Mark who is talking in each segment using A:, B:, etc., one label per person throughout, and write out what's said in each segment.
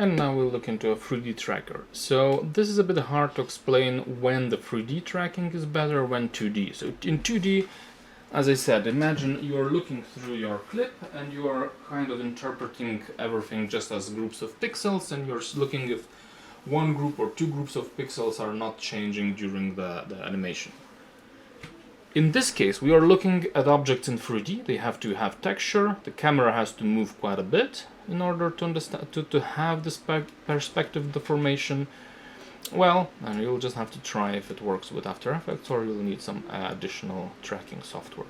A: And now we'll look into a 3D tracker. So this is a bit hard to explain when the 3D tracking is better, when 2D. So in 2D, as I said, imagine you are looking through your clip and you are kind of interpreting everything just as groups of pixels, and you're looking if one group or two groups of pixels are not changing during the animation. In this case, we are looking at objects in 3D. They have to have texture. The camera has to move quite a bit in order to understand, to have this perspective deformation. Well, and you'll just have to try if it works with After Effects, or you'll need some additional tracking software.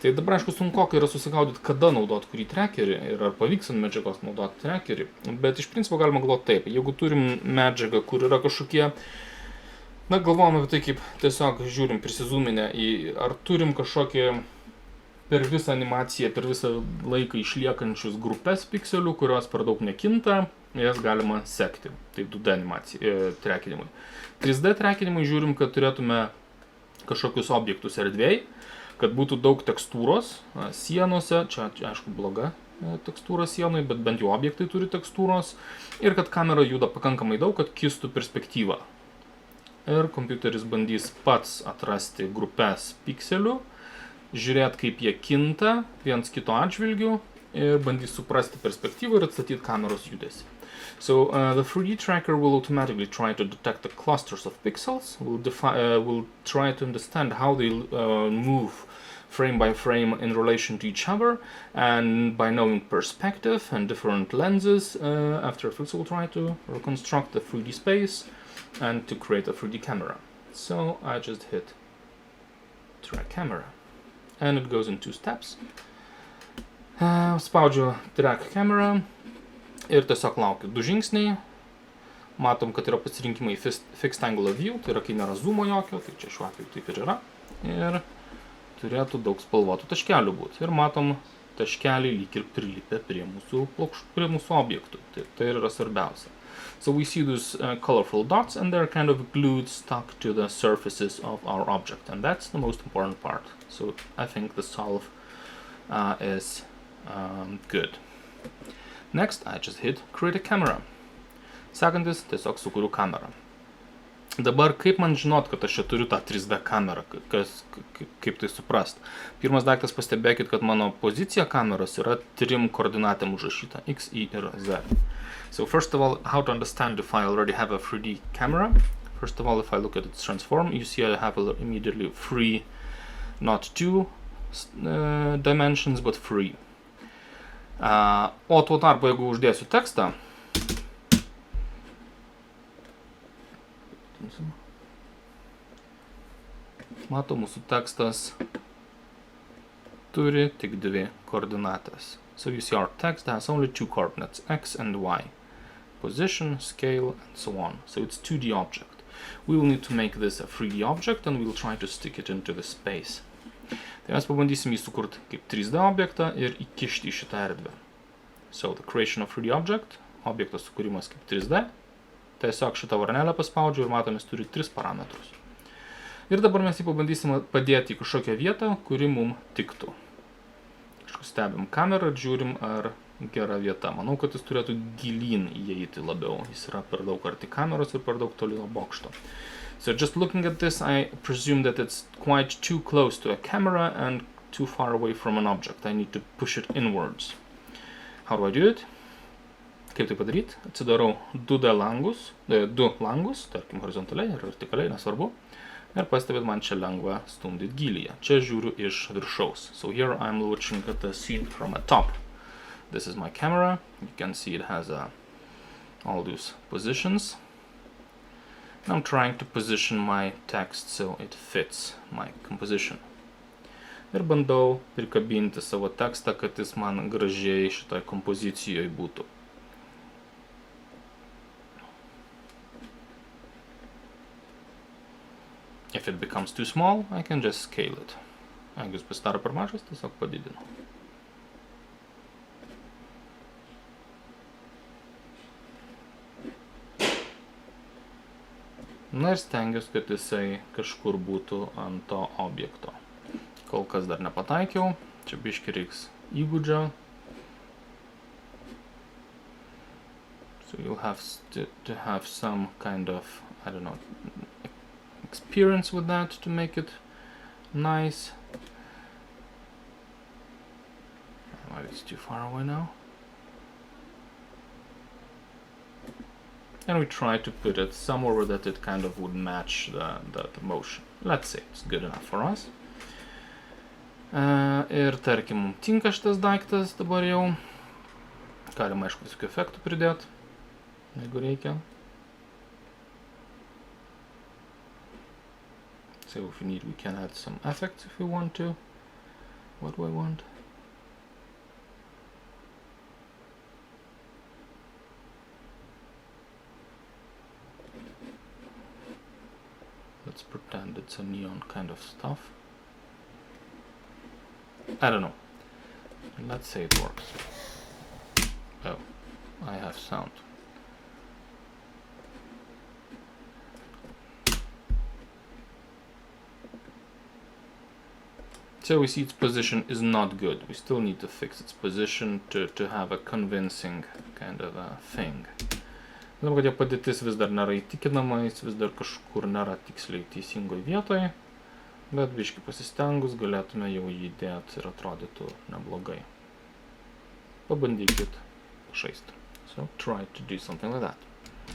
A: Tai dabar, aišku, sunkokai yra susigaudyti, kada naudoti kurį trackerį ir ar pavyks ant medžiagos naudoti trackerį, bet iš principo galima galvoti taip, jeigu turim medžiagą, kur yra kažkokie, na, galvojame apie tai, kaip tiesiog žiūrim, prisizūminę į, ar turim kažkokį per visą animaciją, per visą laiką išliekančius grupės pikselių, kurios per daug nekinta, jas galima sekti. Tai 2D trackinimui. 3D trackinimui žiūrim, kad turėtume kažkokius objektus erdvėj, kad būtų daug tekstūros sienose, čia aišku bloga tekstūra sienoj, bet bent jau objektai turi tekstūros, ir kad kamera juda pakankamai daug, kad kistų perspektyvą. Ir kompiuteris bandys pats atrasti grupės pikselių, žiūrėti, kaip jie kinta viens kito atžvilgių, ir bandys suprasti perspektyvą ir atstatyti kameros judesį. So the 3D tracker will automatically try to detect the clusters of pixels, will try to understand how they move frame by frame in relation to each other, and by knowing perspective and different lenses, After Effects will try to reconstruct the 3D space and to create a 3D camera. So I just hit track camera, and it goes in 2 steps. Spaudžiu track camera ir tiesiog laukiu 2 žingsniai. Matom, kad yra pasirinkimai fixed angle of view, tai yra, kai nėra zoomo jokio, tai čia šiuo atveju taip ir yra. Ir turėtų daug spalvotų taškelių būti. Ir matom, taškeliai lyg ir prilipę prie mūsų objektų. Tai yra svarbiausia. So we see these colorful dots, and they're kind of glued, stuck to the surfaces of our object, and that's the most important part. So I think the solve is good. Next, I just hit create a camera. Sekantis, tiesiog sukuriu kamerą. Dabar, kaip man žinot, kad aš čia turiu tą 3D kamerą, kaip tai suprast? Pirmas daiktas, pastebėkit, kad mano pozicija kameros yra 3 koordinatėm užrašyta, X, Y ir Z. So first of all, how to understand if I already have a 3D camera? First of all, if I look at its transform, you see I have immediately 3, not 2 dimensions, but 3. O tuo tarpu, jeigu uždėsiu tekstą, mato, mūsų tekstas turi tik 2 koordinatės. So you see our text has only 2 coordinates, X and Y. Position, scale, and so on. So it's 2D object. We will need to make this a 3D object, and we will try to stick it into the space. Tai mes pabandysim jį sukurti kaip 3D objektą ir įkišti į šitą erdvę. So the creation of 3D object, objektas sukūrimas kaip 3D. Tiesiog šitą varnelę paspaudžiu ir matom, jis turi 3 parametrus. Ir dabar mes jį pabandysim padėti į kažkokią vietą, kuri mums tiktų. Stebim kamerą ir žiūrim, ar gera vieta. Manau, kad jis turėtų gilyn įeiti labiau. Jis yra per daug arti kameros ir per daug toli nuo bokšto. So just looking at this, I presume that it's quite too close to a camera and too far away from an object. I need to push it inwards. How do I do it? Kaip tai padaryti? Atsidarau 2 langus, tarkim horizontaliai ir vertikaliai, nesvarbu. Ir pastebėt, man čia lengva stumdyti gilyje. Čia žiūriu iš viršaus. So here I'm looking at the scene from a top. This is my camera. You can see it has all those positions. I'm trying to position my text so it fits my composition. Ir bandau prikabinti savo tekstą, kad jis man gražiai šitoj kompozicijoje būtų. If it becomes too small, I can just scale it. Jeigu jis pasidaro per mažas, tiesiog padidinu. Na ir stengiuosi, kad jisai kažkur būtų ant to objekto. Kol kas dar nepataikiau, čia biškį reiks įgūdžio. So you'll have to have some kind of, I don't know, experience with that to make it nice. Oh, it's too far away now. And we try to put it somewhere that it kind of would match the motion. Let's say it's good enough for us. Ir tarkim, mums tinka šitas daiktas dabar jau. Galima, aišku, visokių efektų pridėti, jeigu reikia. So if we need, we can add some effects if we want to. What do I want? Let's pretend it's a neon kind of stuff. I don't know. Let's say it works. Oh, I have sound. So we see its position is not good. We still need to fix its position to have a convincing kind of a thing. Žinoma, kad jo padėtis vis dar nėra įtikinama, jis vis dar kažkur nėra tiksliai teisingoj vietoje, bet biškį pasistengus galėtume jau jį įdėti ir atrodytų neblogai. Pabandykit žaisti. So try to do something like that.